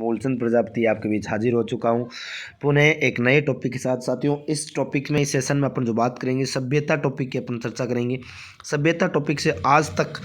मूलचंद प्रजापति आपके बीच हाजिर हो चुका हूँ पुनः एक नए टॉपिक के साथ। साथियों, इस टॉपिक में इस सेशन में अपन जो बात करेंगे सभ्यता टॉपिक की अपन चर्चा करेंगे। सभ्यता टॉपिक से आज तक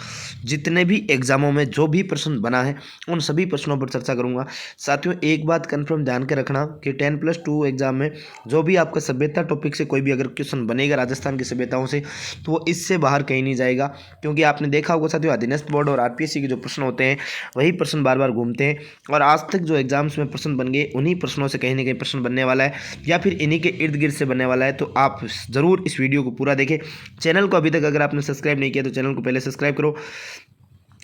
जितने भी एग्जामों में जो भी प्रश्न बना है उन सभी प्रश्नों पर चर्चा करूंगा। साथियों, एक बात कन्फर्म ध्यान के रखना कि 10+2 एग्जाम में जो भी आपका सभ्यता टॉपिक से कोई भी अगर क्वेश्चन बनेगा राजस्थान की सभ्यताओं से तो वो इससे बाहर कहीं नहीं जाएगा, क्योंकि आपने देखा होगा साथियों अधीनस्थ बोर्ड और आरपीएससी के जो प्रश्न होते हैं वही प्रश्न बार बार घूमते हैं और आज तक जो एग्जाम्स में प्रश्न बन गए उन्हीं प्रश्नों से कहीं ना कहीं प्रश्न बनने वाला है या फिर इन्हीं के इर्द गिर्द से बनने वाला है। तो आप ज़रूर इस वीडियो को पूरा देखें। चैनल को अभी तक अगर आपने सब्सक्राइब नहीं किया तो चैनल को पहले सब्सक्राइब करो,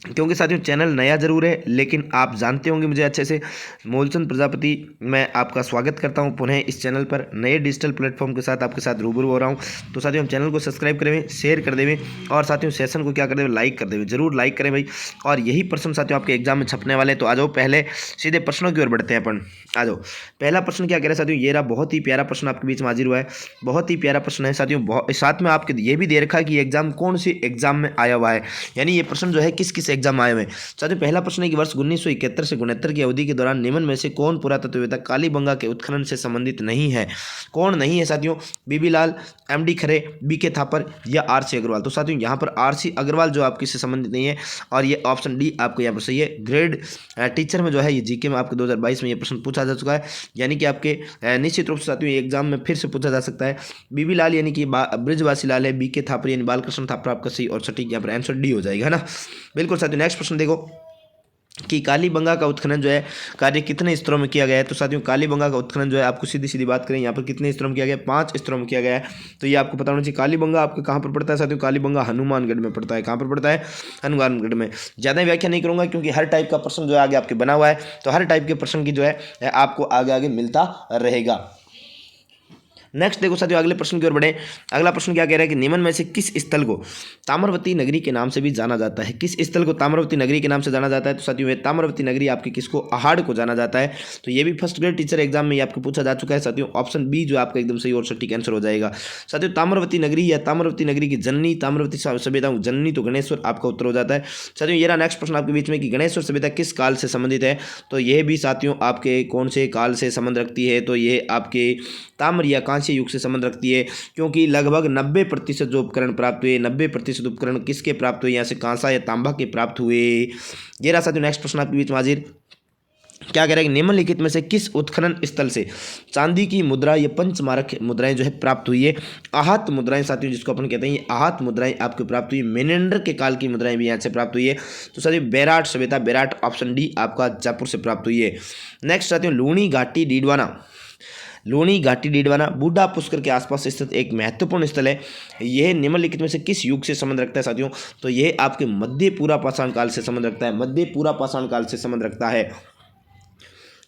क्योंकि साथियों चैनल नया ज़रूर है लेकिन आप जानते होंगे मुझे अच्छे से। मूलचंद प्रजापति मैं आपका स्वागत करता हूं पुनः इस चैनल पर नए डिजिटल प्लेटफॉर्म के साथ आपके साथ रूबरू हो रहा हूं। तो साथियों, हम चैनल को सब्सक्राइब करें, शेयर कर देवें और साथियों सेशन को क्या कर देवें, लाइक कर देवें। जरूर लाइक करें भाई। और यही प्रश्न साथियों आपके एग्जाम में छपने वाले। तो आ जाओ पहले सीधे प्रश्नों की ओर बढ़ते हैं अपन। आ जाओ, पहला प्रश्न क्या कह रहा है साथियों, ये रहा बहुत ही प्यारा प्रश्न आपके बीच में हाजिर हुआ है। बहुत ही प्यारा प्रश्न है साथियों। साथ में आपके ये भी दे रखा है कि एग्जाम कौन सी एग्जाम में आया हुआ है, यानी ये प्रश्न जो है किस किस एग्जाम में आए हुए हैं। साथियों, पहला प्रश्न है कि वर्ष 1971 से 69 की अवधि के दौरान निम्न में से कौन पुरातत्ववेत्ता कालीबंगा के उत्खनन से संबंधित नहीं है। कौन नहीं है साथियों, बीबी लाल, एमडी खरे, बीके थापर या आरसी अग्रवाल। तो साथियों यहाँ पर आरसी अग्रवाल जो आपकी से संबंधित नहीं है और ये ऑप्शन डी आपको यहाँ पर सही है। ग्रेड टीचर में जो है ये जीके में आपके 2022 में ये प्रश्न पूछा जा चुका है, यानी कि आपके निश्चित रूप से साथियों एग्जाम में फिर से पूछा जा सकता है। बीबी लाल यानी कि ब्रिजवासी लाल है, बीके थापर यानी बालकृष्ण थापर आपका सही और सटीक यहाँ पर आंसर डी हो जाएगा, है ना। बिल्कुल साथियों, नेक्स्ट प्रश्न देखो कि कालीबंगा का उत्खनन जो है कार्य कितने स्तरों में किया गया है। तो साथियों कालीबंगा का उत्खनन जो है आपको सीधी सीधी बात करें यहाँ पर कितने स्तरों में किया गया है, 5 स्तरों में किया गया है। तो ये आपको पता होना चाहिए। कालीबंगा आपके कहाँ पर पड़ता है साथियों, कालीबंगा हनुमानगढ़ में पड़ता है। कहाँ पर पड़ता है, हनुमानगढ़ में। ज़्यादा व्याख्या नहीं करूँगा क्योंकि हर टाइप का प्रश्न जो है आगे आपके बना हुआ है, तो हर टाइप के प्रश्न की जो है आपको आगे आगे मिलता रहेगा। नेक्स्ट देखो साथियों, अगले प्रश्न की ओर बढ़े। अगला प्रश्न क्या कह रहा है कि निम्न में से किस स्थल को ताम्रवती नगरी के नाम से भी जाना जाता है। किस स्थल को ताम्रवती नगरी के नाम से जाना जाता है। तो साथियों ये ताम्रवती नगरी आपके किसको, अहाड़ को जाना जाता है। तो ये भी फर्स्ट ग्रेड टीचर एग्जाम में आपको पूछा जा चुका है साथियों। ऑप्शन बी जो आपका एकदम सही और सटीक आंसर हो जाएगा। साथियों ताम्रवती नगरी या ताम्रवती नगरी की जननी, ताम्रवती सभ्यता जननी तो गणेश्वर आपका उत्तर हो जाता है। साथियों ये रहा नेक्स्ट प्रश्न आपके बीच में कि गणेश्वर सभ्यता किस काल से संबंधित है। तो यह भी साथियों आपके कौन से काल से संबंध रखती है। तो ये आपके ताम्र या कांस्य युग से संबंध रखती है, क्योंकि लगभग 90% जो उपकरण प्राप्त हुए, 90% उपकरण किसके प्राप्त हुए, यहाँ से कांसा या तांबा के प्राप्त हुए। ये रहा साथियों नेक्स्ट प्रश्न आपके बीच में हाजिर। क्या कह रहा है कि निम्नलिखित में से किस उत्खनन स्थल से चांदी की मुद्रा या पंचमारक मुद्राएं जो है प्राप्त हुई है। आहत मुद्राएं साथियों जिसको अपन कहते हैं, ये आहत मुद्राएं आपको प्राप्त हुई। मेनेंडर के काल की मुद्राएं भी यहाँ से प्राप्त हुई है। तो साथियों बेराट सभ्यता, बेराट ऑप्शन डी आपका जयपुर से प्राप्त हुई है। नेक्स्ट साथियों लूणी घाटी डीडवाना, लूणी घाटी डीडवाना बूढ़ा पुष्कर के आसपास स्थित एक महत्वपूर्ण स्थल है। यह निम्नलिखित में से किस युग से संबंध रखता है साथियों। तो यह आपके मध्य पूरा पाषाण काल से संबंध रखता है। मध्य पूरा पाषाण काल से संबंध रखता है।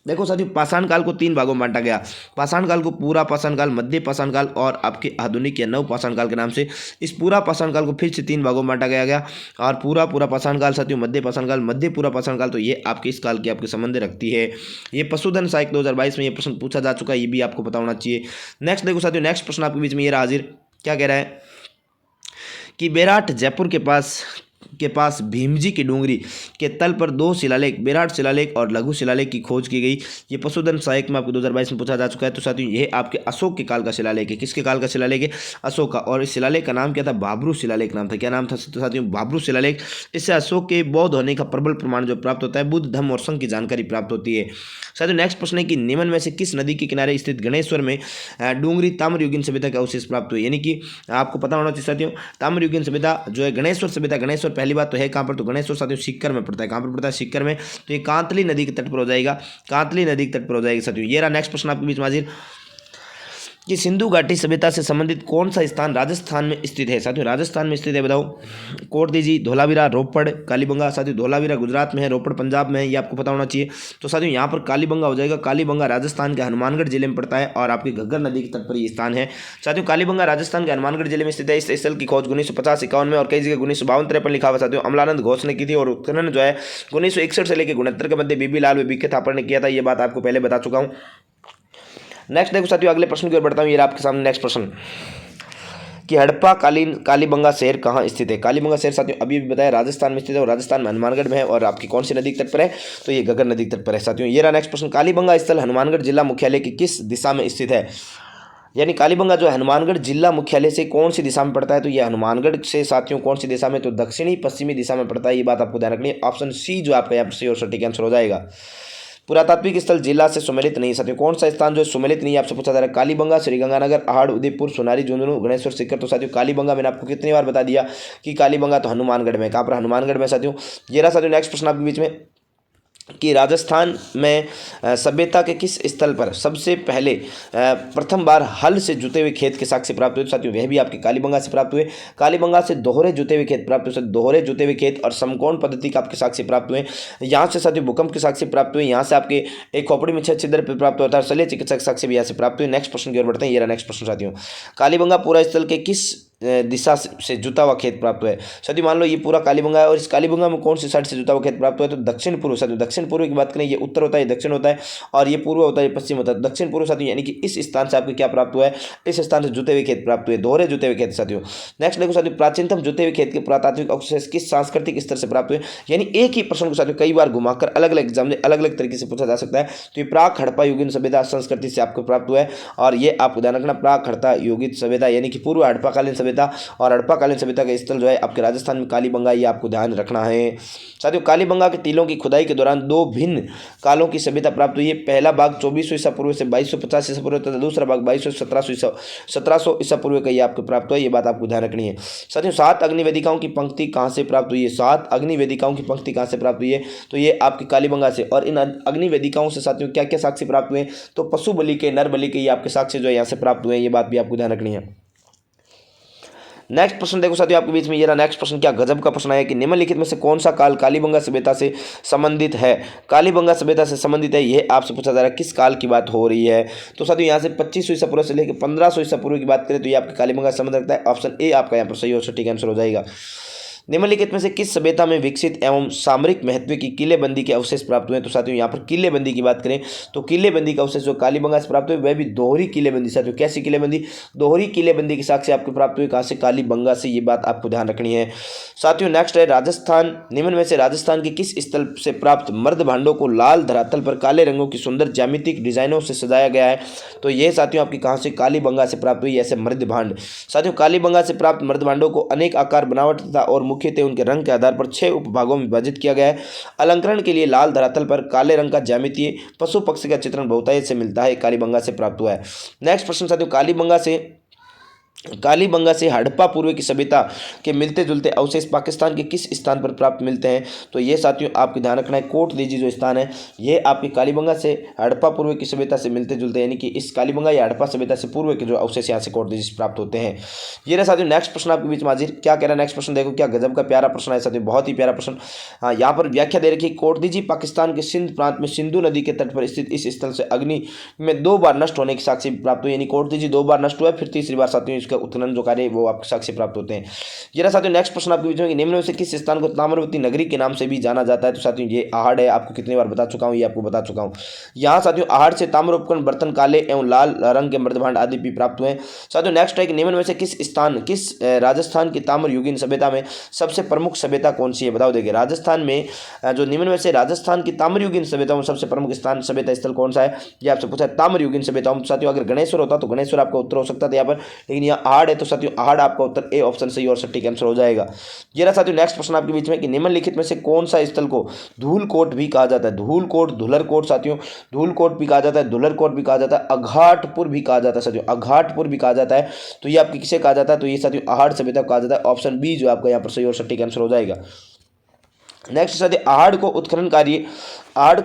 देखो साथियों पाषाण काल को 3 भागों में बांटा गया। पाषाण काल को पूरा पाषाण काल, मध्य पाषाण काल और आपके आधुनिक या नव पाषाण काल के नाम से। इस पूरा पाषाण काल को फिर से 3 भागों में बांटा गया और पूरा पाषाण काल साथियों, मध्य पाषाण काल, मध्य पूरा पाषाण काल। तो ये आपके इस काल की आपके संबंध रखती है। ये पशुधन साहित्य 2022 में ये प्रश्न पूछा जा चुका है, ये भी आपको पता होना चाहिए। नेक्स्ट देखो साथियों नेक्स्ट प्रश्न आपके बीच में ये रहा हाजिर। क्या कह रहा है कि बेराट जयपुर के पास भीमजी की डूंगरी के तल पर 2 शिलालेख, बेराट शिलालेख और लघु शिलालेख की खोज की गई। ये पशुधन सहायक में आपको 2022 में पूछा जा चुका है। तो साथियों ये आपके अशोक के काल का शिलालेख है। किसके काल का शिलालेख है, अशोक का। और इस शिलालेख का नाम क्या था, बाबरू शिलालेख नाम था। क्या नाम था तो साथियों, बाबरू शिलालेख। इससे अशोक के बौद्ध होने का प्रबल प्रमाण जो प्राप्त होता है, बुद्ध धर्म और संघ की जानकारी प्राप्त होती है। साथियों नेक्स्ट प्रश्न है कि निम्न में से किस नदी के किनारे स्थित गणेश्वर में डूंगरी ताम्रयुगीन सभ्यता के अवशेष प्राप्त हुए। यानी कि आपको पता होना चाहिए साथियों ताम्रयुगीन सभ्यता जो है गणेश्वर सभ्यता, गणेश्वर पहली बात तो है कहाँ पर, तो गणेश्वर साथियों सीकर में पड़ता है। कहाँ पर पड़ता है, सीकर में। तो ये कांतली नदी के तट पर हो जाएगा, कांतली नदी के तट पर हो जाएगा साथियों। ये रहा नेक्स्ट प्रश्न आपके बीच में हाजिर कि सिंधु घाटी सभ्यता से संबंधित कौन सा स्थान राजस्थान में स्थित है। साथियों राजस्थान में स्थित है, बताओ। कोट दीजिए, धोलावीरा, रोपड़, कालीबंगा। साथियों धोलावीरा गुजरात में है, रोपड़ पंजाब में है, ये आपको पता होना चाहिए। तो साथियों यहाँ पर कालीबंगा हो जाएगा। कालीबंगा राजस्थान के हनुमानगढ़ जिले में पड़ता है और आपकी घग्गर नदी के तट पर ये स्थान है। साथियों कालीबंगा राजस्थान के हनुमानगढ़ जिले में स्थित है। इस स्थल की खोज 1950-51 में और कई जगह 1952-53 लिखा हुआ साथियों अमलानंद घोष ने की थी। और उत्खनन जो है 1961 से लेकर 69 के मध्य बीबी लाल व बीके थापर ने किया था। ये बात आपको पहले बता चुका हूँ। नेक्स्ट देखो साथियों अगले प्रश्न की ओर बढ़ता हूँ। ये आपके सामने नेक्स्ट प्रश्न कि हड़प्पा कालीन कालीबंगा शहर कहाँ स्थित है। कालीबंगा शहर साथियों अभी भी बताया राजस्थान में स्थित है और राजस्थान में हनुमानगढ़ में है। और आपकी कौन सी नदी के तट पर है, तो ये घग्गर नदी के तट पर है साथियों। ये रहा नेक्स्ट प्रश्न, कालीबंगा स्थल हनुमानगढ़ जिला मुख्यालय की किस दिशा में स्थित है। यानी कालीबंगा जो हनुमानगढ़ जिला मुख्यालय से कौन सी दिशा में पड़ता है, तो ये हनुमानगढ़ से साथियों कौन सी दिशा में, तो दक्षिणी पश्चिमी दिशा में पड़ता है। ये बात आपको ध्यान रखनी है। ऑप्शन सी जो आपका यहाँ पर सही और सटीक आंसर हो जाएगा। पुरातात्विक स्थल जिला से सुमेलित नहीं साथियों, कौन सा स्थान जो है सुमेलित नहीं, आपसे पूछा जा रहा है। कालीबंगा, श्रीगंगानगर, आहड़, उदयपुर, सोनारी, झुंझुनू, गणेश्वर शिखर। तो साथियों कालीबंगा मैंने आपको कितनी बार बता दिया कि कालीबंगा तो हनुमानगढ़ में, कहाँ पर, हनुमानगढ़ में साथियों। ये रहा साथियों नेक्स्ट प्रश्न आपके बीच में कि राजस्थान में सभ्यता के किस स्थल पर सबसे पहले प्रथम बार हल से जुते हुए खेत के साक्ष्य प्राप्त हुए। साथियों वह भी आपके कालीबंगा से प्राप्त हुए। कालीबंगा से दोहरे जुते हुए खेत प्राप्त हुए, दोहरे जुते हुए खेत और समकोण पद्धति का आपके साक्ष्य प्राप्त हुए। यहाँ से साथियों भूकंप के साक्ष्य प्राप्त हुए। यहाँ से आपके एक खोपड़ी में 6 छिद्र प्राप्त होता है। शल्य चिकित्सक साक्ष्य भी यहाँ से प्राप्त हुए। नेक्स्ट प्रश्न की ओर बढ़ते हैं। ये रहा नेक्स्ट प्रश्न साथियों, कालीबंगा पूरा स्थल के किस दिशा से जुता हुआ खेत प्राप्त हुआ है। साथियों मान लो ये पूरा कालीबंगा है और इस कालीबंगा में कौन सी साइड से जुता हुआ खेत प्राप्त हुआ है, तो दक्षिण पूर्व। साथियों दक्षिण पूर्व की बात करें, ये उत्तर होता है, ये दक्षिण होता है, और ये पूर्व होता है, ये पश्चिम होता है। दक्षिण पूर्व साथियों यानी कि इस स्थान से आपको क्या प्राप्त हुआ है, इस स्थान से जुते हुए खेत प्राप्त हुए, दोहरे जुते हुए खेत साथियों। नेक्स्ट देखो साथियों, प्राचीनतम जुते हुए खेत के पुरातात्विक अवशेष किस सांस्कृतिक स्तर से प्राप्त हुए। यानी एक ही प्रश्न को साथियों कई बार घुमाकर अलग अलग एग्जाम में अलग अलग तरीके से पूछा जा सकता है। तो ये प्राक हड़प्पा युगीन सभ्यता संस्कृति से आपको प्राप्त हुआ है। और ये आपको ध्यान रखना, प्राक हड़प्पा युगीन सभ्यता यानी कि पूर्व हड़प्पाकालीन सभ्यता और हड़प्पाकालीन सभ्यता का स्थल जो है आपके राजस्थान में कालीबंगा, ये आपको ध्यान रखना है साथियों। कालीबंगा के टीलों की खुदाई के दौरान 2 भिन्न कालों की सभ्यता प्राप्त हुई है। पहला भाग 2400 ईसा पूर्व से 2250 ईसा पूर्व तथा दूसरा भाग 1700 ईसा पूर्व का ये आपको प्राप्त हुआ है। ये बात आपको ध्यान रखनी है साथियों। 7 अग्निवेदिकाओं की पंक्ति कहाँ से प्राप्त हुई है, 7 अग्निवेदिकाओं की पंक्ति कहाँ से प्राप्त हुई है, तो ये आपकी कालीबंगा से। और इन अग्निवेदिकाओं से साथियों क्या क्या साक्ष्य प्राप्त हुए, तो पशु बलि के, नर बलि के, ये आपके साक्ष्य जो है यहाँ से प्राप्त हुए हैं। ये बात भी आपको ध्यान रखनी है। नेक्स्ट प्रश्न देखो साथियों आपके बीच में, ये रहा नेक्स्ट प्रश्न, क्या गजब का प्रश्न है कि निम्नलिखित में से कौन सा काल कालीबंगा सभ्यता से संबंधित है। कालीबंगा सभ्यता से संबंधित है, यह आपसे पूछा जा रहा है किस काल की बात हो रही है। तो साथियों यहाँ से 2500 ईसा पूर्व से लेकर 1500 ईसा पूर्व की बात करें तो ये आपके कालीबंगा से संबंध रखता है। ऑप्शन ए आपका यहाँ पर सही और सटीक आंसर हो जाएगा। निम्नलिखित में से किस सभ्यता में विकसित एवं सामरिक महत्व की किलेबंदी के अवशेष प्राप्त हुए। तो साथियों यहाँ पर किलेबंदी की बात करें तो किलेबंदी का अवशेष जो कालीबंगा से प्राप्त हुए वह भी दोहरी किलेबंदी। साथियों कैसी किलेबंदी, दोहरी किलेबंदी के साक्ष्य आपको प्राप्त हुए, कहाँ से, कालीबंगा से। ये बात आपको ध्यान रखनी है साथियों। नेक्स्ट है राजस्थान, निम्न में से राजस्थान के किस स्थल से प्राप्त मर्द भांडों को लाल धरातल पर काले रंगों की सुंदर ज्यामितिक डिजाइनों से सजाया गया है। तो ये साथियों आपकी कहाँ से, कालीबंगा से प्राप्त हुई ऐसे मर्द भांड। साथियों कालीबंगा से प्राप्त मर्द भांडों को अनेक आकार, बनावट तथा और मुख्यतः उनके रंग आधार पर 6 उपभागों में विभाजित किया गया है। अलंकरण के लिए लाल धरातल पर काले रंग का ज्यामितीय पशु पक्षी का चित्रण बहुतायत से मिलता है, कालीबंगा से प्राप्त हुआ है। नेक्स्ट प्रश्न साथियों, कालीबंगा से हड़प्पा पूर्व की सभ्यता के मिलते जुलते अवशेष पाकिस्तान के किस स्थान पर प्राप्त मिलते हैं। तो ये साथियों आपको ध्यान रखना है, कोट दीजी जो स्थान है ये आपकी कालीबंगा से हड़प्पा पूर्व की सभ्यता से मिलते जुलते, यानी कि इस कालीबंगा या हड़प्पा सभ्यता से पूर्व के जो अवशेष यहाँ से कोट दीजी से प्राप्त होते हैं। ये रहा साथियों नेक्स्ट प्रश्न आपके बीच में हाजिर। क्या कह रहा है नेक्स्ट प्रश्न, देखो क्या गजब का प्यारा प्रश्न है साथियों, बहुत ही प्यारा प्रश्न। हाँ यहाँ पर व्याख्या दे रखी, कोट दीजी पाकिस्तान के सिंध प्रांत में सिंधु नदी के तट पर स्थित इस स्थल से अग्नि में 2 बार नष्ट होने की साक्ष्य प्राप्त हुई। यानी कोट दीजी 2 बार नष्ट हुआ है, फिर तीसरी बार साथियों इसका उत्खनन जो कार्य वो आपके साक्ष्य प्राप्त होते हैं। ये रहा साथियों नेक्स्ट प्रश्न आपके बीच में, निम्न में से किस स्थान को ताम्रवती नगरी के नाम से भी जाना जाता है। तो साथियों ये आहड़ है, आपको कितनी बार बता चुका हूँ, ये आपको बता चुका हूँ। यहाँ साथियों आहड़ से ताम्र उपकरण, बर्तन, काले एवं लाल रंग के मृदभांड आदि भी प्राप्त हुए। साथियों नेक्स्ट है कि निम्न में से किस राजस्थान की ताम्र युगीन सभ्यता में सबसे प्रमुख सभ्यता कौन सी है, बताओ। देखिए राजस्थान में जो निम्न में से राजस्थान की ताम्र युगीन सभ्यता में सबसे प्रमुख स्थान सभ्यता स्थल कौन सा है, ये आपसे पूछा है ताम्र युगीन सभ्यता। साथियों अगर गणेश्वर होता तो गणेश्वर आपका उत्तर हो सकता था यहाँ पर, लेकिन यहाँ आहड़ है तो साथियों आहड़ आपका उत्तर ए ऑप्शन सही और सटीक आंसर हो जाएगा। ये रहा साथियों नेक्स्ट प्रश्न आपके बीच में कि निम्नलिखित में से कौन सा स्थल को धूलकोट भी कहा जाता है। धूलकोट, धुलरकोट साथियों, धूलकोट भी कहा जाता है, धुलरकोट भी कहा जाता है, अघाटपुर भी कहा जाता है साथियों, अघाटपुर भी कहा जाता है। तो ये आपकी किसे कहा जाता है, तो ये साथियों आहड़ सभ्यता कहा जाता है। ऑप्शन बी जो आपका यहाँ पर सही और सटीक आंसर हो जाएगा। नेक्स्ट साथियों आहड़ का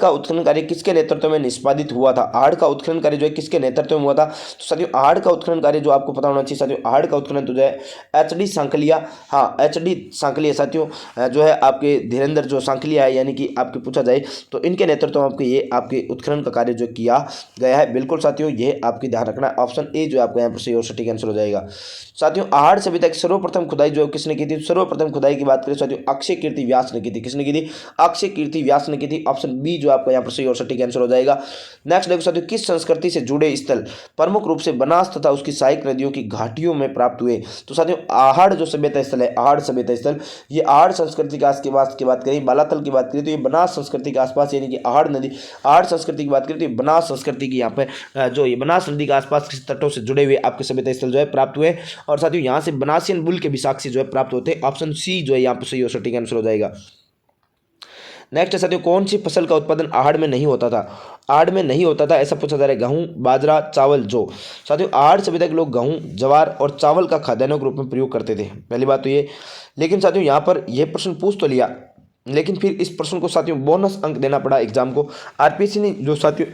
उत्खनन कार्य किसके नेतृत्व में निष्पादित हुआ था। आहड़ का उत्खनन कार्य जो है किसके नेतृत्व में हुआ था, तो साथियों आहड़ का उत्खनन कार्य जो आपको पता होना चाहिए साथियों, आहड़ का उत्खनन तो जो है एचडी सांकलिया, हाँ एचडी सांकलिया साथियों जो है आपके धीरेन्द्र जो सांकलिया है, यानी कि आपके पूछा जाए तो इनके नेतृत्व में आपके ये आपके उत्खनन का कार्य जो किया गया है। बिल्कुल साथियों ये आपकी ध्यान रखना है, ऑप्शन ए जो आपको यहाँ पर सही और सटीक आंसर हो जाएगा। साथियों आहड़ सभ्यता की सर्वप्रथम खुदाई जो किसने की थी, सर्वप्रथम खुदाई की बात करें साथियों अक्षय कीर्ति व्यास ने की थी। किसने की थी, अक्षय कीर्ति व्यास ने की थी। ऑप्शन ऑप्शन बी जो आपका यहाँ पर सही और सटीक आंसर हो जाएगा। नेक्स्ट देखो साथियों, किस संस्कृति से जुड़े स्थल प्रमुख रूप से बनास तथा उसकी सहायक नदियों की घाटियों में प्राप्त हुए? तो साथियों आहड़ जो सभ्यता स्थल है, आहड़ सभ्यता स्थल, ये आहड़ संस्कृति के आसपास की बात करें, बालातल की बात करें तो ये बनास संस्कृति के आसपास यानी कि आहड़ नदी, आहड़ संस्कृति की बात करें तो ये बनास संस्कृति की यहाँ पे जो ये बनास नदी के आसपास के तटों से जुड़े हुए आपके सभ्यता स्थल जो है प्राप्त हुए। और साथियों यहाँ से बनासियन बुल के भी साक्ष्य जो है प्राप्त होते हैं। ऑप्शन सी जो है यहाँ पर सही और सटीक आंसर हो जाएगा। नेक्स्ट है साथियों, कौन सी फसल का उत्पादन आहड़ में नहीं होता था? आहड़ में नहीं होता था ऐसा पूछा जा रहा है। गेहूं, बाजरा, चावल, जौ। साथियों आहड़ सभ्यता के लोग गेहूं, ज्वार और चावल का खाद्यान्नों के रूप में प्रयोग करते थे, पहली बात तो ये। लेकिन साथियों यहाँ पर यह प्रश्न पूछ तो लिया, लेकिन फिर इस प्रश्न को साथियों बोनस अंक देना पड़ा एग्जाम को। आरपीएससी ने जो साथियों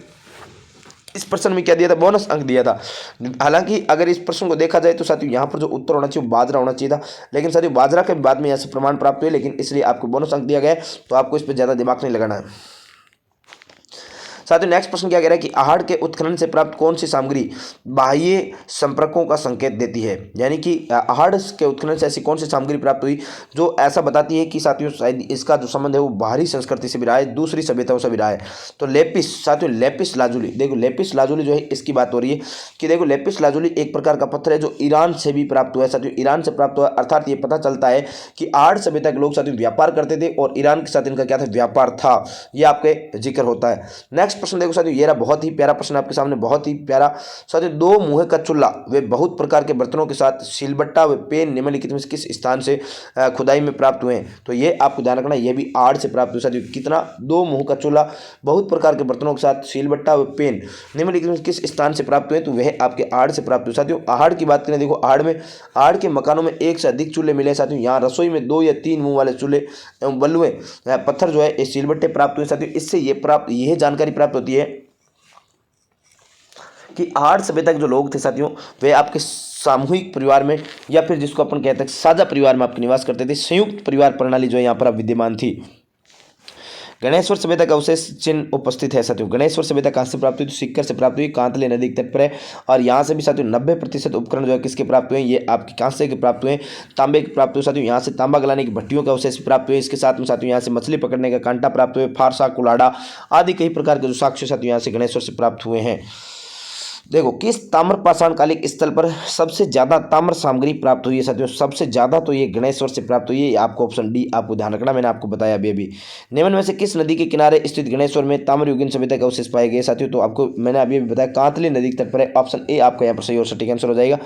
इस प्रश्न में क्या दिया था, बोनस अंक दिया था। हालांकि अगर इस प्रश्न को देखा जाए तो साथियों यहाँ पर जो उत्तर होना चाहिए बाजरा होना चाहिए था, लेकिन साथियों बाजरा के बाद में यहाँ से प्रमाण प्राप्त हुए, लेकिन इसलिए आपको बोनस अंक दिया गया है, तो आपको इस पर ज़्यादा दिमाग नहीं लगाना है। साथियों नेक्स्ट प्रश्न क्या कह रहा है कि आहड़ के उत्खनन से प्राप्त कौन सी सामग्री बाह्य संपर्कों का संकेत देती है? यानी कि आहड़ के उत्खनन से ऐसी कौन सी सामग्री प्राप्त हुई जो ऐसा बताती है कि साथियों शायद इसका जो संबंध है वो बाहरी संस्कृति से भी रहा है, दूसरी सभ्यताओं से भी रहा है। तो लेपिस, साथियों लेपिस लाजुली, देखो लेपिस लाजुली जो है इसकी बात हो रही है कि देखो लेपिस लाजुली एक प्रकार का पत्थर है जो ईरान से भी प्राप्त हुआ है। साथियों ईरान से प्राप्त हुआ, अर्थात ये पता चलता है कि आहड़ सभ्यता के लोग साथियों व्यापार करते थे और ईरान के साथ इनका क्या था, व्यापार था, ये आपके जिक्र होता है। नेक्स्ट प्रश्न देखो साथियों, ये रहा बहुत ही प्यारा प्रश्न आपके सामने, बहुत ही प्यारा। साथियों दो मुँह का चूल्हा वे बहुत प्रकार के बर्तनों के साथ सिलबट्टा व पेन निम्नलिखित में किस स्थान से खुदाई में प्राप्त हुए हैं? तो ये आपको ध्यान रखना, ये भी आहड़ से प्राप्त हुए। साथियों कितना, दो मुँह का चूल्हा बहुत प्रकार के बर्तनों के साथ सिलबट्टा व पेन निम्नलिखित में किस स्थान से प्राप्त हुए? तो वह आपके आहड़ से प्राप्त हुए। साथियों आहड़ की बात करें, देखो आहड़ में, आहड़ के मकानों में एक से अधिक चूल्हे मिले। साथियों यहाँ रसोई में 2 या 3 मुँह वाले चूल्हे एवं बल्लुए पत्थर जो है सिलबट्टे प्राप्त हुए। साथियों इससे यह जानकारी प्राप्त होती है कि आहड़ सभ्यता के जो लोग थे साथियों वे आपके सामूहिक परिवार में या फिर जिसको अपन कहते हैं साझा परिवार में आपके निवास करते थे। संयुक्त परिवार प्रणाली जो है यहाँ पर अब विद्यमान थी। गणेश्वर सभ्यता का अवशेष चिन्ह उपस्थित है। साथियों गणेश्वर सभ्यता कहाँ से प्राप्त हुई? तो सीकर से प्राप्त हुई, कांतले नदी के तट पर है। और यहाँ से भी साथियों 90% उपकरण जो है किसके प्राप्त हुए? ये आपके कांसे के प्राप्त हुए, तांबे के प्राप्त हुए। साथियों यहाँ से तांबा गलाने की भट्टियों का अवशेष प्राप्त हुए। इसके साथ में साथियों यहाँ से मछली पकड़ने का कांटा प्राप्त हुए, फारसा, कुलाड़ा आदि कई प्रकार के जो साक्ष्य साथियों यहाँ से गणेश्वर से प्राप्त हुए हैं। देखो किस ताम्र पाषाण कालिक स्थल पर सबसे ज्यादा ताम्र सामग्री प्राप्त हुई है? साथियों सबसे ज्यादा तो ये गणेश्वर से प्राप्त हुई है। आपको ऑप्शन डी आपको ध्यान रखना, मैंने आपको बताया अभी। निम्न में से किस नदी के किनारे स्थित गणेश्वर में ताम्र युगीन सभ्यता का अवशेष पाए गए? साथियों तो आपको मैंने अभी बताया कांतली नदी के तट पर है। ऑप्शन ए आपका यहाँ पर सही और सटीक आंसर हो जाएगा।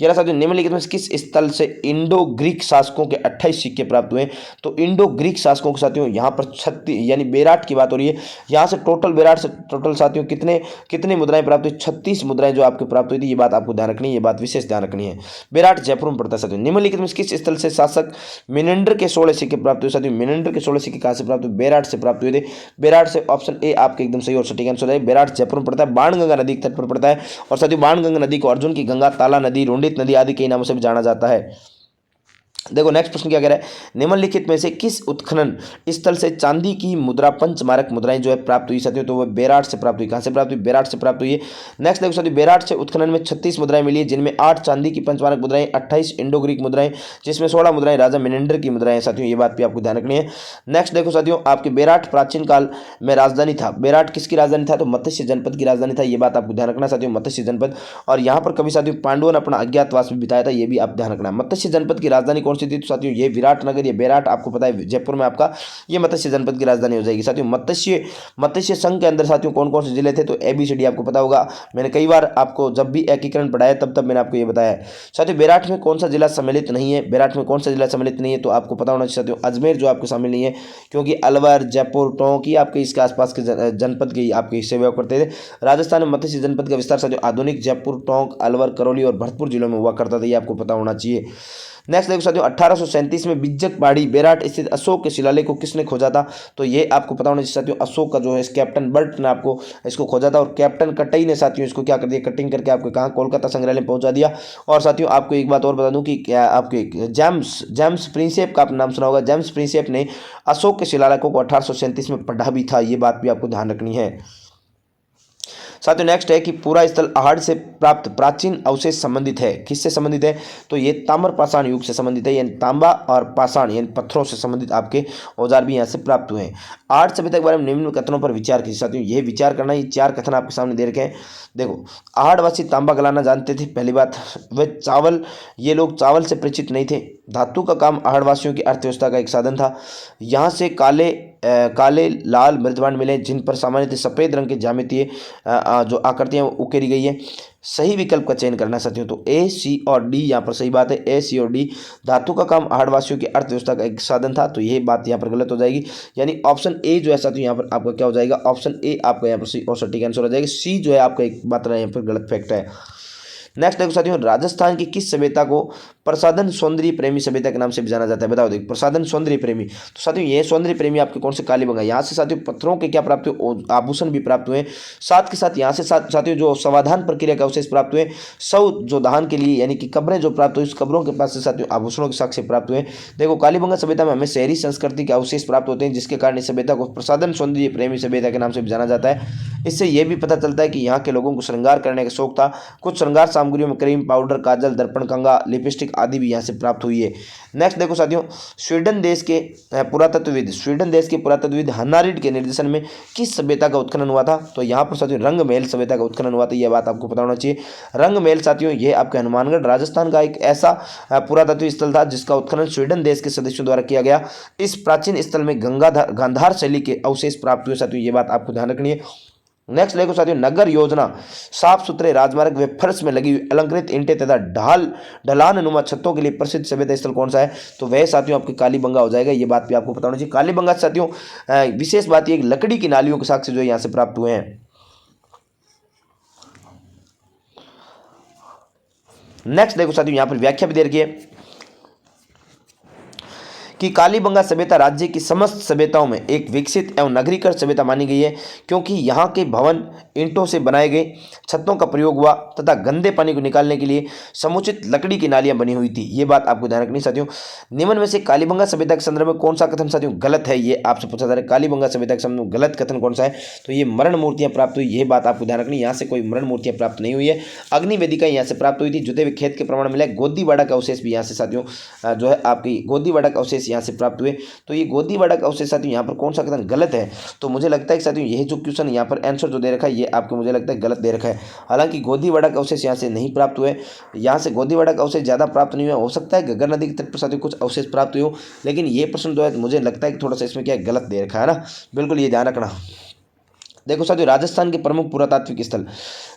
यार साथियों निम्नलिखित में किस स्थल से इंडो ग्रीक शासकों के 28 सिक्के प्राप्त हुए? तो इंडो ग्रीक शासकों के साथियों यहाँ पर 36 यानी बेराट की बात हो रही है। यहाँ से टोटल बेराट से टोटल साथियों कितने मुद्राएं प्राप्त हुई? 36 मुद्राएं जो आपके प्राप्त हुई थी। ये बात आपको ध्यान रखनी है, ये बात विशेष ध्यान रखनी है। बेराट जयपुर में पड़ता है। साथियों निम्नलिखित में किस स्थल से शासक मिनेंडर के 16 सिक्के प्राप्त हुए? साथियों मिनेंडर के 16 सिक्के कहां से प्राप्त हुए? बेराट से प्राप्त हुए थे। बेराट से, ऑप्शन ए आपके एकदम सही और सटीक आंसर है। बेराट जयपुर में पड़ता है, बाणगंगा नदी के तट पर पड़ता है। और साथियों बाणगंगा नदी को अर्जुन की गंगा, ताला नदी, रोंडित नदी आदि कई नामों से भी जाना जाता है। देखो नेक्स्ट प्रश्न क्या कह रहा है, निम्नलिखित में से किस उत्खनन स्थल से चांदी की मुद्रा पंचमारक मुद्राएं जो है प्राप्त हुई? साथियों तो वह बेराट से प्राप्त हुई। कहां से प्राप्त हुई? बेराट से प्राप्त हुई है। नेक्स्ट देखो साथियों बेराट से उत्खनन में 36 मुद्राएं मिली है, जिनमें 8 चांदी की पंचमारक मुद्राएं, 28 इंडो ग्रीक मुद्राएं, जिसमें 16 मुद्राएं राजा मिनेंडर की मुद्राएं। साथियों ये बात भी आपको ध्यान रखनी है। नेक्स्ट देखो साथियों आपके बेराट प्राचीन काल में राजधानी था। बेराट किसकी राजधानी था? तो मत्स्य जनपद की राजधानी था। ये बात आपको ध्यान रखना साथियों, मत्स्य जनपद। और यहाँ पर कभी साथियों पांडवों ने अपना अज्ञातवास भी बिताया था, ये भी आप ध्यान रखना। मत्स्य जनपद की राजधानी कौन सी थी? तो साथियों ये विराटनगर, ये बेराट आपको पता है जयपुर में आपका, ये मत्स्य जनपद की राजधानी हो जाएगी। साथियों मत्स्य संघ के अंदर साथियों कौन कौन से जिले थे? तो ABCD आपको पता होगा, मैंने कई बार आपको जब भी एकीकरण पढ़ाया तब मैंने आपको ये बताया है। साथियों बेराट में कौन सा जिला सम्मिलित नहीं है? बेराट में कौन सा जिला सम्मिलित नहीं है? तो आपको पता होना चाहिए साथियों अजमेर जो आपको शामिल नहीं है, क्योंकि अलवर, जयपुर, टोंक ये आपके इसके आसपास के जनपद के आपके हिस्से हुआ करते थे। राजस्थान में मत्स्य जनपद का विस्तार साथियों आधुनिक जयपुर, टोंक, अलवर, करौली और भरतपुर जिलों में हुआ करता था, ये आपको पता होना चाहिए। नेक्स्ट देखो साथियों 1837 में बिज्जक पहाड़ी बेराट स्थित अशोक के शिलालेख को किसने खोजा था? तो ये आपको पता होना चाहिए साथियों अशोक का जो है कैप्टन बर्ट ने आपको इसको खोजा था। और कैप्टन कटई ने साथियों इसको क्या कर दिया, कटिंग करके आपको कहाँ कोलकाता संग्रहालय में पहुंचा दिया। और साथियों आपको एक बात और बता दूं कि क्या आपके जेम्स प्रिंसेप का आपने नाम सुना होगा। जेम्स प्रिंसेप ने अशोक के शिलालेखों को 1837 में पढ़ा भी था, ये बात भी आपको ध्यान रखनी है। साथियों नेक्स्ट है कि पूरा स्थल आहड़ से प्राप्त प्राचीन अवशेष संबंधित है। किससे संबंधित है? तो ये ताम्र पाषाण युग से संबंधित है, यानी तांबा और पाषाण यानी पत्थरों से संबंधित आपके औजार भी यहाँ से प्राप्त हुए हैं। आहड़ सभ्यता के बारे में निम्न कथनों पर विचार कीजिए। साथियों यह विचार करना, ये 4 कथन आपके सामने दे रखे हैं। देखो, आहड़वासी तांबा गलाना जानते थे, पहली बात। वे चावल, ये लोग चावल से परिचित नहीं थे। धातु का काम आहड़वासियों की अर्थव्यवस्था का एक साधन था। यहाँ से काले लाल मृदबांड मिले, जिन पर सामान्यतः सफ़ेद रंग के ज्यामितीय जो आकृतियाँ उकेरी गई है। सही विकल्प का चयन करना है साथियों, तो ए, सी और डी यहाँ पर सही बात है। ए, सी और डी, धातु का काम आहड़वासियों की अर्थव्यवस्था का एक साधन था, तो यही बात यहाँ पर गलत हो जाएगी। यानी ऑप्शन ए जो है साथियों यहाँ पर आपका क्या हो जाएगा? ऑप्शन ए आपका यहाँ पर सही और सटीक आंसर हो जाएगा। सी जो है आपका एक बात यहाँ पर गलत फैक्ट है। नेक्स्ट देखो साथियों, राजस्थान की किस सभ्यता को प्रसाधन सौंदर्य प्रेमी सभ्यता के नाम से भी जाना जाता है? बताओ। देखो, प्रसाधन सौंदर्य प्रेमी, तो साथियों ये सौंदर्य प्रेमी आपके कौन से? कालीबंगा। यहाँ से साथियों पत्थरों के क्या प्राप्त हुए? आभूषण भी प्राप्त हुए। साथ के साथ यहाँ से साथियों जो समाधान प्रक्रिया का अवशेष प्राप्त हुए, शव जो दहन के लिए यानी कि कब्रें जो प्राप्त हुई, उस कब्रों के पास से साथियों आभूषणों के साक्ष्य प्राप्त हुए। देखो, कालीबंगा सभ्यता में हमें शहरी संस्कृति के अवशेष प्राप्त होते हैं, जिसके कारण इस सभ्यता को प्रसाधन सौंदर्य प्रेमी सभ्यता के नाम से भी जाना जाता है। इससे यह भी पता चलता है कि यहाँ के लोगों को श्रृंगार करने का शौक था। कुछ श्रृंगार सामग्रियों में क्रीम, पाउडर, काजल, दर्पण, कंगा, लिपस्टिक आदि भी यहाँ से प्राप्त हुई है। नेक्स्ट देखो साथियों, स्वीडन देश के पुरातत्वविद हन्ना रीड के निर्देशन में किस सभ्यता का उत्खनन हुआ था? तो यहाँ पर साथियों रंगमहल सभ्यता का उत्खनन हुआ था। यह बात आपको पता होना चाहिए। रंगमहल साथियों ये आपके हनुमानगढ़ राजस्थान का एक ऐसा पुरातत्व स्थल था जिसका उत्खनन स्वीडन देश के सदस्यों द्वारा किया गया। इस प्राचीन स्थल में गांधार शैली के अवशेष प्राप्त हुए साथियों, ये बात आपको ध्यान रखनी है। नेक्स्ट देखो साथियों, नगर योजना, साफ सुथरे राजमार्ग व फर्श में लगी हुई अलंकृत ईंटें तथा ढलान नुमा छतों के लिए प्रसिद्ध सभ्यता स्थल कौन सा है? तो वह साथियों आपके कालीबंगा हो जाएगा। ये बात भी आपको पता होना चाहिए। कालीबंगा साथियों विशेष बात ये लकड़ी की नालियों के साक्ष्य जो है यहाँ से प्राप्त हुए हैं। नेक्स्ट देखो साथियों, यहाँ पर व्याख्या भी दे रखी है कि कालीबंगा सभ्यता राज्य की समस्त सभ्यताओं में एक विकसित एवं नगरीकृत सभ्यता मानी गई है, क्योंकि यहाँ के भवन ईंटों से बनाए गए छतों का प्रयोग हुआ तथा गंदे पानी को निकालने के लिए समुचित लकड़ी की नालियां बनी हुई थी। ये बात आपको ध्यान रखनी साथियों। निम्न में से कालीबंगा सभ्यता के संदर्भ में कौन सा कथन साथियों गलत है? ये आपसे पूछा जा रहा है। कालीबंगा सभ्यता के संदर्भ में गलत कथन कौन सा है? तो ये मरण मूर्तियां प्राप्त हुई। ये बात आपको ध्यान रखनी। यहाँ से कोई मरण मूर्तियां प्राप्त नहीं हुई है। अग्नि वेदिका यहाँ से प्राप्त हुई थी। जुते हुए खेत के प्रमाण मिला। गोदीवाड़ा का अवशेष भी यहाँ से साथियों जो है आपकी गोदीवाड़ा का अवशेष यहाँ से प्राप्त हुए। तो ये गोदीवाड़ा का अवशेष साथियों यहाँ पर कौन सा कथन गलत है? तो मुझे लगता है कि साथियों यह जो क्वेश्चन यहाँ पर आंसर जो दे रखा है ये आपको मुझे लगता है गलत दे रखा है। हालांकि गोदीवाड़ा का अवशेष यहाँ से नहीं प्राप्त हुए। यहाँ से गोदीवाड़ा का अवशेष ज़्यादा प्राप्त नहीं हुआ। हो सकता है घग्गर नदी के तट पर साथियों कुछ अवशेष प्राप्त हुए हो, लेकिन ये प्रश्न जो है मुझे लगता है कि थोड़ा सा इसमें क्या है गलत दे रखा है ना। बिल्कुल ये ध्यान रखना। देखो साथियों, राजस्थान के प्रमुख पुरातात्विक स्थल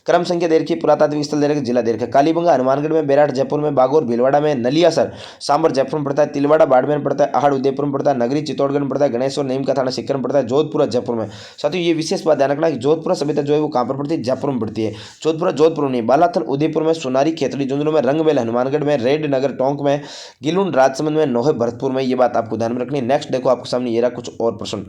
क्रम संख्या दे रखी है। पुरातात्विक स्थल दे रखे, जिला दे रखे। कालीबंगा हनुमानगढ़ में, बेराट जयपुर में, बागोर भीलवाड़ा में, नलियासर सांबर जयपुर में पड़ता है, तिलवाड़ा बाड़मेर में पड़ता है, आहड़ उदयपुर में पड़ता है, नगरी चित्तौड़गढ़ में पड़ता है, गणेश्वर नीम का थाना सीकर में पड़ता है, जोधपुर जयपुर में। साथियों ये विशेष बात ध्यान रखना कि जोधपुर सभ्यता जो है वो कहाँ पर पड़ती है? जयपुर में पड़ती है। जोधपुर नहीं, बालाथल उदयपुर में, सोनारी खेतड़ी झुंझुनू में, रंगमहल हनुमानगढ़ में, रेड नगर टोंक में, गिलुंड राजसमंद में, नोहे भरतपुर में। ये बात आपको ध्यान में रखनी है। नेक्स्ट देखो आपके सामने ये रहा कुछ और प्रश्न।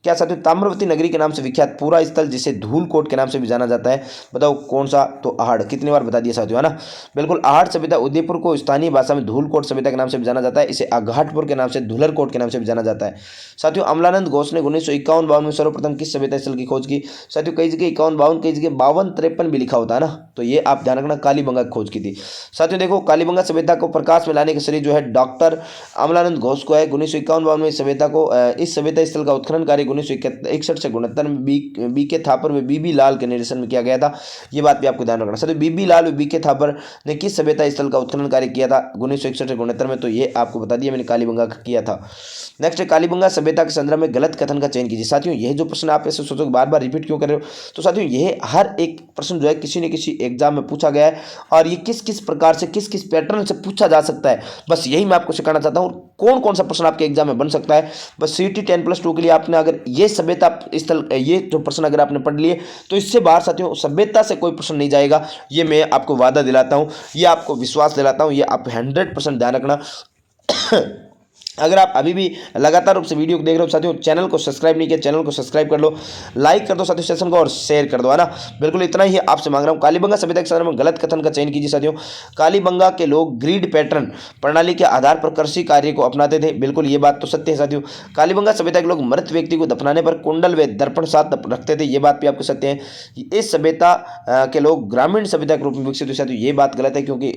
क्या साथियों ताम्रवती नगरी के नाम से विख्यात पूरा स्थल जिसे धूलकोट के नाम से भी जाना जाता है? बताओ कौन सा? तो आहड़। कितनी बार बता दिया साथियों, है ना। बिल्कुल, आहड़ सभ्यता उदयपुर को स्थानीय भाषा में धूलकोट सभ्यता के नाम से भी जाना जाता है। इसे अघाटपुर के नाम से धुलरकोट के नाम से भी जाना जाता है। साथियों अमलानंद घोष ने 1951-52 में सर्वप्रथम किस सभ्यता स्थल की खोज की? साथियों कई जगह 51-52, कई जगह 52-53 भी लिखा होता है ना, तो ये आप ध्यान रखना। कालीबंगा की खोज की थी। साथियों देखो, कालीबंगा सभ्यता को प्रकाश में लाने के श्रेय जो है डॉक्टर अमलानंद घोष को है। 1951-52 में सभ्यता को इस सभ्यता स्थल का उत्खनन कार्य 1961 से 69 में बीके थापर व बीबी लाल के निर्देशन में किया गया था। ये बात भी आपको ध्यान रखना। सर बीबी लाल व बीके थापर ने किस सभ्यता स्थल का उत्खनन कार्य किया था 1961 से 69 में? तो ये आपको बता दिया मैंने, कालीबंगा का किया था। नेक्स्ट है कालीबंगा सभ्यता के संदर्भ में गलत कथन का चयन कीजिए। साथियों यह जो प्रश्न आप ऐसे सोचो बार बार रिपीट क्यों कर रहे हो, तो साथियों यह हर एक प्रश्न जो है किसी न किसी एग्जाम में पूछा गया है और ये किस किस प्रकार से किस किस पैटर्न से पूछा जा सकता है, बस यही मैं आपको सिखाना चाहता हूँ। कौन कौन सा प्रश्न आपके एग्जाम में बन सकता है, बस CT 10+2 के लिए आपने अगर ये सभ्यता स्थल ये जो प्रश्न अगर आपने पढ़ लिए तो इससे बाहर साथियों सभ्यता से कोई प्रश्न नहीं जाएगा। ये मैं आपको वादा दिलाता हूँ, ये आपको विश्वास दिलाता हूँ, ये आप 100% ध्यान रखना। अगर आप अभी भी लगातार रूप से वीडियो को देख रहे हो साथियों, चैनल को सब्सक्राइब नहीं किया, चैनल को सब्सक्राइब कर लो, लाइक कर दो साथियों सेशन को और शेयर कर दो, है ना। बिल्कुल इतना ही आपसे मांग रहा हूँ। कालीबंगा सभ्यता के संदर्भ में गलत कथन का चयन कीजिए साथियों। कालीबंगा के लोग ग्रीड पैटर्न प्रणाली के आधार पर कृषि कार्य को अपनाते थे। बिल्कुल ये बात तो सत्य है साथियों। कालीबंगा सभ्यता के लोग मृत व्यक्ति को दफनाने पर कुंडल व दर्पण साथ रखते थे। ये बात भी आपको सत्य है। इस सभ्यता के लोग ग्रामीण सभ्यता के रूप में विकसित हुए साथियों। ये बात गलत है, क्योंकि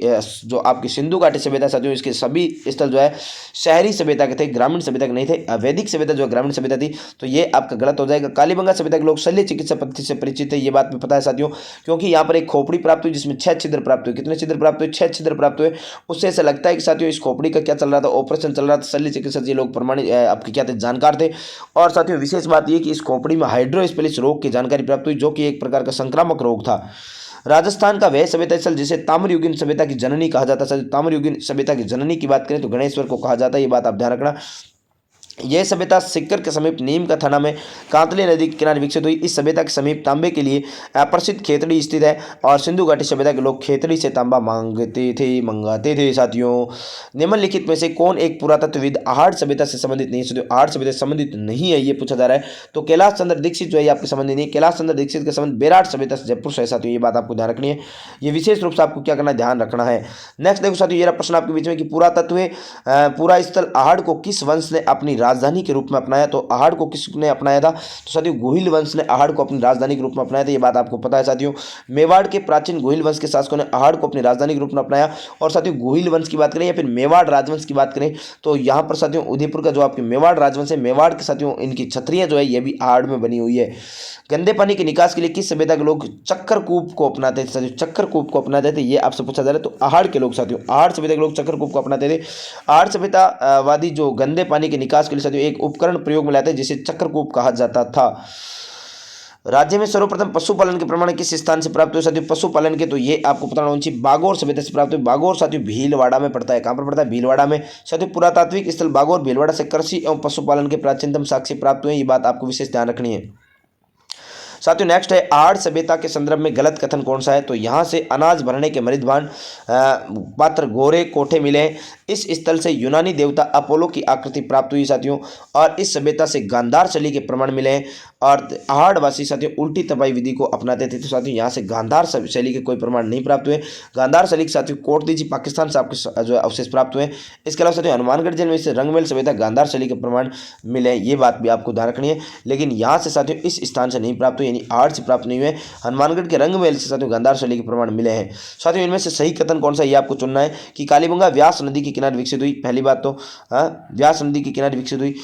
जो आपकी सिंधु घाटी सभ्यता साथियों, इसके सभी स्थल जो है शहरी सभ्यता के थे, ग्रामीण सभ्यता के नहीं थे। वैदिक सभ्यता जो ग्रामीण सभ्यता थी, तो ये आपका गलत हो जाएगा। कालीबंगा सभ्यता के लोग शल्य चिकित्सा पद्धति से परिचित है। ये बात भी पता है साथियों, क्योंकि यहाँ पर एक खोपड़ी प्राप्त हुई जिसमें 6 छिद्र प्राप्त हुए। कितने छिद्र प्राप्त हुए? 6 छिद्र प्राप्त हुए। उससे ऐसा लगता है कि साथियों इस खोपड़ी का क्या चल रहा था, ऑपरेशन चल रहा था। शल्य चिकित्सा ये लोग प्रमाणित आपके क्या थे, जानकार थे। और साथियों विशेष बात यह कि इस खोपड़ी में हाइड्रोस्पेलिस रोग की जानकारी प्राप्त हुई, जो कि एक प्रकार का संक्रामक रोग था। राजस्थान का वह सभ्यता स्थल जिसे ताम्रयुगीन सभ्यता की जननी कहा जाता है। ताम्रयुगीन सभ्यता की जननी की बात करें तो गणेश्वर को कहा जाता है। ये बात आप ध्यान रखना। यह सभ्यता सिक्कर के समीप नीम का थाना में कांतली नदी के किनारे विकसित हुई। इस सभ्यता के समीप तांबे के लिए प्रसिद्ध खेतड़ी स्थित है और सिंधु घाटी सभ्यता के लोग खेतड़ी से तांबा मंगाते थे साथियों। निम्नलिखित में से कौन एक पुरातत्वविद आहड़ सभ्यता से संबंधित नहीं है साथियों? आहड़ सभ्यता से संबंधित नहीं है, ये पूछा जा रहा है। तो कैलाश चंद्र दीक्षित जो है आपके संबंधित नहीं। कैलाश चंद्र दीक्षित का संबंध बेराट सभ्यता से जयपुर से है साथियों। ये बात आपको ध्यान रखनी है, ये विशेष रूप से आपको क्या करना, ध्यान रखना है। नेक्स्ट देखो साथियों, ये रहा प्रश्न आपके बीच में कि पुरातत्व पूरा स्थल आहड़ को किस वंश ने अपनी राजधानी के रूप में अपनाया? तो आहड़ को किसने अपनाया था? तो साथियों गोहिल वंश ने आहड़ को अपनी राजधानी के रूप में अपनाया था। ये बात आपको पता है साथियों। मेवाड़ के प्राचीन गोहिल वंश के शासकों ने आहड़ को अपनी राजधानी के रूप में अपनाया। और साथियों गोहिल वंश की बात करें या फिर मेवाड़ राजवंश की बात करें तो यहाँ पर साथियों उदयपुर का जो आपके मेवाड़ राजवंश है, मेवाड़ के साथियों इनकी छत्रियां जो है ये भी आहड़ में बनी हुई है। गंदे पानी के निकास के लिए किस सभ्यता के लोग चक्करकूप को अपनाते थे साथियों? चक्करकूप को अपनाते थे, ये आपसे पूछा जा रहा है। तो आहड़ के लोग साथियों, आहड़ सभ्यता के लोग चक्करकूप को अपनाते थे। आहड़ सभ्यतावादी जो गंदे पानी के निकास के लिए साथियों एक उपकरण प्रयोग में लाते हैं जिसे चक्करकूप कहा जाता था। राज्य में सर्वप्रथम पशुपालन के प्रमाण किस स्थान से प्राप्त हुए साथियों? पशुपालन के तो ये आपको पता होना चाहिए, बागोर सभ्यता से प्राप्त हुए। बागोर साथियों भीलवाड़ा में पड़ता है। कहां पर पड़ता है? भीलवाड़ा में। साथियों पुरातात्विक स्थल बागोर भीलवाड़ा से कृषि एवं पशुपालन के प्राचीनतम साक्ष्य प्राप्त हुए। ये बात आपको विशेष ध्यान रखनी है साथियों। नेक्स्ट है आहड़ सभ्यता के संदर्भ में गलत कथन कौन सा है? तो यहाँ से अनाज भरने के मृदभांड पात्र गोरे कोठे मिले हैं। इस स्थल से यूनानी देवता अपोलो की आकृति प्राप्त हुई साथियों। और इस सभ्यता से गांधार शैली के प्रमाण मिले हैं। और आहड़वासी साथियों उल्टी तपाई विधि को अपनाते थे। तो साथियों यहाँ से गांधार शैली के कोई प्रमाण नहीं प्राप्त हुए। गांधार शैली के साथियों कोटदीजी पाकिस्तान से आपके जो अवशेष प्राप्त हुए। इसके अलावा साथियों हनुमानगढ़ जिले में से रंगमेल सभ्यता गांधार शैली के प्रमाण मिले हैं। ये बात भी आपको ध्यान रखनी है। लेकिन यहाँ से साथियों इस स्थान से नहीं प्राप्त हुए, यानी आहड़ से प्राप्त नहीं हुए। हनुमानगढ़ के रंगमेल से साथियों गांधार शैली के प्रमाण मिले हैं। साथियों इनमें से सही कथन कौन सा, ये आपको चुनना है कि कालीबंगा व्यास नदी के किनारे विकसित हुई। पहली बात तो व्यास नदी के किनारे विकसित हुई।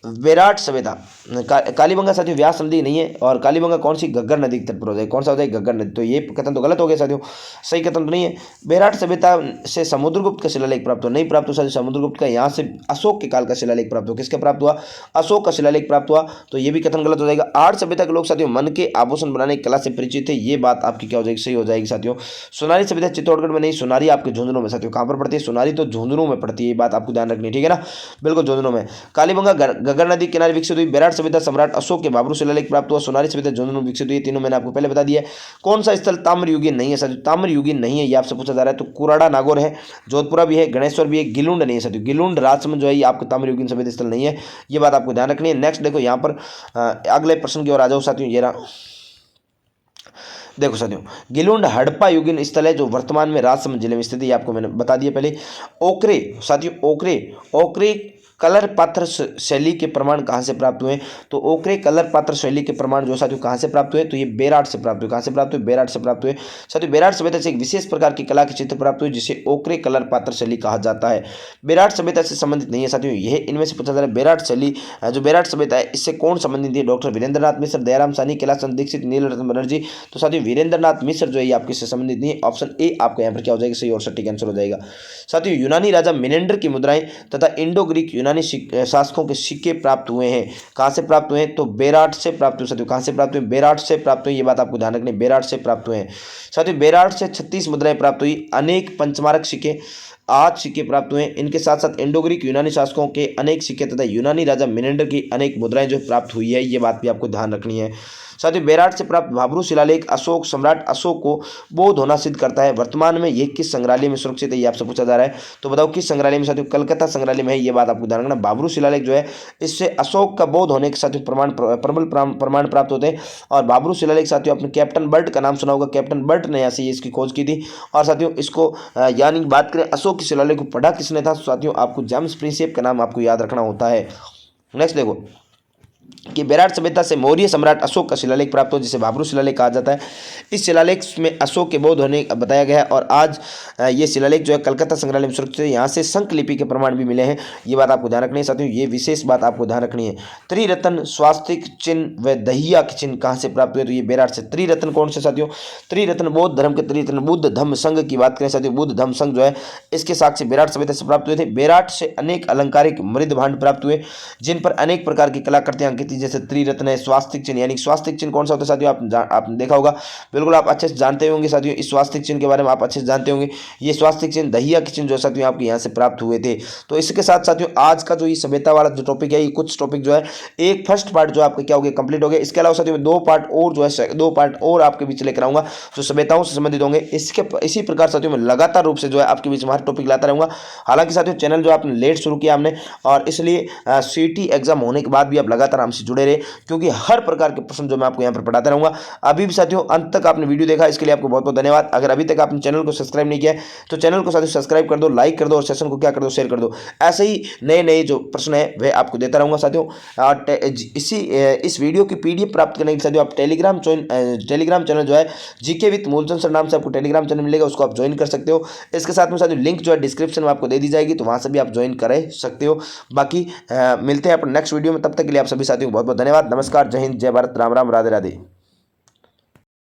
बेराट सभ्यता कालीबंगा साथियों व्यास नदी नहीं है। और कालीबंगा कौन सी? घग्गर नदी के तट पर हो जाए। कौन सा हो जाए? घग्गर नदी। तो ये कथन तो गलत हो गया साथियों, सही कथन तो नहीं है। बेराट सभ्यता से समुद्रगुप्त का शिलालेख प्राप्त हो, नहीं प्राप्त हो साथियों समुद्रगुप्त का। यहाँ से अशोक के काल का शिलालेख प्राप्त हो। किसका प्राप्त हुआ? अशोक का शिलालेख प्राप्त हुआ। तो ये भी कथन गलत हो जाएगा। आहड़ सभ्यता के लोग साथियों मन के आभूषण बनाने की कला से परिचित थे। ये बात आपकी क्या हो जाएगी? सही हो जाएगी साथियों। सोनारी सभ्यता चित्तौड़गढ़ में नहीं, सोनारी आपके झुंझुनू में साथियों। कहाँ पर पड़ती है? सोनारी तो झुंझुनू में पड़ती है। ये बात आपको ध्यान रखनी है, ठीक है ना, बिल्कुल झुंझुनू में। कालीबंगा घग्गर नदी किनारे विकसित हुई। बेराट सभ्यता सम्राट अशोक के बाबरू शिलालेख प्राप्त हुआ। सोनारी सभ्यता झुंझुनू विकसित हुई। तीनों मैंने आपको पहले बता दिया। कौन सा स्थल ताम्रयुगीन नहीं है साथियों? ताम्रयुगीन नहीं है, ये आपसे पूछा जा रहा है। तो कुराड़ा नागौर है, जोधपुरा भी है, गणेश्वर भी है, गिलुंड नहीं है साथियों। गिलुंड राजसमंद जो है ये आपको ताम्रयुगीन सभ्यता स्थल नहीं है। ये बात आपको ध्यान रखनी है। नेक्स्ट देखो यहाँ पर अगले प्रश्न की ओर आ जाओ साथियों। ये रहा, देखो साथियों गिलुंड हड़प्पा युगीन स्थल है जो वर्तमान में राजसमंद जिले में स्थित है। ये आपको मैंने बता दिया पहले। ओकरे साथियों, ओकरे कलर पात्र शैली के प्रमाण कहाँ से प्राप्त हुए? तो ओकरे कलर पात्र शैली के प्रमाण जो साथियों कहाँ से प्राप्त हुए? तो ये बेराट से प्राप्त हुए। कहाँ से प्राप्त हुए? बेराट से प्राप्त हुए साथियों। बेराट सभ्यता से एक विशेष प्रकार की कला के चित्र प्राप्त हुए जिसे ओकरे कलर पात्र शैली कहा जाता है। बेराट सभ्यता से संबंधित नहीं है साथियों। यह इनमें से पूछा जा रहा है बेराट शैली जो बेराट सभ्यता है इससे कौन संबंधित है? डॉक्टर वीरेंद्रनाथ मिश्र, दयाराम साहनी, कैलाश चंद्र दीक्षित, नीलरत्न बनर्जी। तो साथियों वीरेंद्रनाथ मिश्र जो है ये आपके से संबंधित नहीं है। ऑप्शन ए आपका यहाँ पर क्या हो जाएगा? सही और सटीक आंसर हो जाएगा। साथियों यूनानी राजा मिनेंडर की मुद्राएं तथा इंडो ग्रीक यूनानी शासकों के सिक्के प्राप्त हुए हैं। कहां से प्राप्त हुए हैं? तो बेराट से प्राप्त हुए साथियों। कहां से प्राप्त हुए? बेराट से प्राप्त हुए। ये बात आपको ध्यान रखनी, बेराट से प्राप्त हुए हैं साथियों। बेराट से 36 मुद्राएं प्राप्त हुई। अनेक पंचमारक सिक्के 8 सिक्के प्राप्त हुए। इनके साथ साथ इंडो ग्रीक यूनानी शासकों के अनेक सिक्के तथा यूनानी राजा मिनेंडर की अनेक मुद्राएं जो प्राप्त हुई है। ये बात भी आपको ध्यान रखनी है साथियों बेराट से प्राप्त भाब्रू शिलालेख अशोक सम्राट अशोक को बौद्ध होना सिद्ध करता है। वर्तमान में ये किस संग्रहालय में सुरक्षित है, ये आपसे पूछा जा रहा है। तो बताओ किस संग्रहालय में साथियों, कलकत्ता संग्रहालय में है, ये बात आपको ध्यान रखना। भाब्रू शिलालेख जो है इससे अशोक का बौद्ध होने के साथियों प्रबल प्रमाण प्राप्त होते हैं। और भाब्रू शिलालेख साथियों आपने कैप्टन बर्ट का नाम सुना होगा, कैप्टन बर्ट ने यहाँ से इसकी खोज की थी। और साथियों इसको यानी बात करें अशोक की शिलालेख को पढ़ा किसने था, साथियों आपको जेम्स प्रिंसेप का नाम आपको याद रखना होता है। नेक्स्ट देखो कि बेराट सभ्यता से मौर्य सम्राट अशोक का शिलालेख प्राप्त हो, जिसे भाब्रू शिलालेख कहा जाता है। इस शिलालेख में अशोक के बौद्ध होने बताया गया है। और आज ये शिलालेख जो है कलकत्ता संग्रहालय में सुरक्षित है। यहाँ से संख लिपि के प्रमाण भी मिले हैं, ये बात आपको ध्यान रखनी है साथियों, ये विशेष बात आपको ध्यान रखनी है। त्रिरत्न स्वास्तिक चिन्ह व दहिया के चिन्ह कहाँ से प्राप्त हुए, तो ये बेराट से। त्रिरत्न कौन से साथियों, त्रिरत्न बौद्ध धर्म के त्रिरत्न बुद्ध धम्म संघ की बात करें साथियों, बुद्ध धम्म संघ जो है इसके साक्ष्य बेराट सभ्यता से प्राप्त हुए थे। बेराट से अनेक अलंकारिक मृद भांड प्राप्त हुए, जिन पर अनेक प्रकार की कलाकृतियां अंकित थी, जैसे त्रिरत्न है, स्वास्तिक चिन्ह। यानी स्वास्तिक चिन्ह कौन सा होता है साथियों, आपने देखा होगा, बिल्कुल आप अच्छे से जानते होंगे साथियों, इस स्वास्तिक चिन्ह के बारे में आप अच्छे से जानते होंगे। ये स्वास्तिक चिन्ह दहिया के चिन्ह जो साथियों आपके यहाँ से प्राप्त हुए थे। तो इसके साथ साथियों आज का जो ये सभ्यता वाला जो टॉपिक है, ये कुछ टॉपिक जो है एक फर्स्ट पार्ट जो आपका क्या हो गया, कंप्लीट हो गया। इसके अलावा साथियों दो पार्ट और जो है, दो पार्ट और आपके बीच लेकर आऊंगा जो सभ्यताओं से संबंधित होंगे। इसी प्रकार साथियों मैं लगातार रूप से जो है आपके बीच में हर टॉपिक लाता रहूंगा। हालांकि साथियों चैनल जो आपने लेट शुरू किया हमने, और इसलिए सीटी एग्जाम होने के बाद भी आप लगातार हमसे जुड़े रहे, क्योंकि हर प्रकार के प्रश्न जो मैं आपको यहाँ पर पढ़ाता रहूंगा। अभी भी साथियों अंत तक आपने वीडियो देखा, इसके लिए आपको बहुत बहुत धन्यवाद। अगर अभी तक आपने चैनल को सब्सक्राइब नहीं किया है तो चैनल को साथियों सब्सक्राइब कर दो, लाइक कर दो, और सेशन को क्या कर दो, शेयर कर दो। ऐसे ही नए नए जो प्रश्न है वह आपको देता रहूंगा साथियों। इस वीडियो की PDF प्राप्त करने के लिए साथियों आप टेलीग्राम चैनल जो है जीके विद मूलचंद सर नाम से आपको टेलीग्राम चैनल मिलेगा, उसको आप ज्वाइन कर सकते हो। इसके साथ में साथियों लिंक जो है डिस्क्रिप्शन में आपको दे दी जाएगी, तो वहां से भी आप ज्वाइन कर सकते हो। बाकी मिलते हैं अपन नेक्स्ट वीडियो में, तब तक के लिए आप सभी साथियों को बहुत बहुत धन्यवाद। नमस्कार, जय हिंद, जय भारत, राम राम, राधे राधे।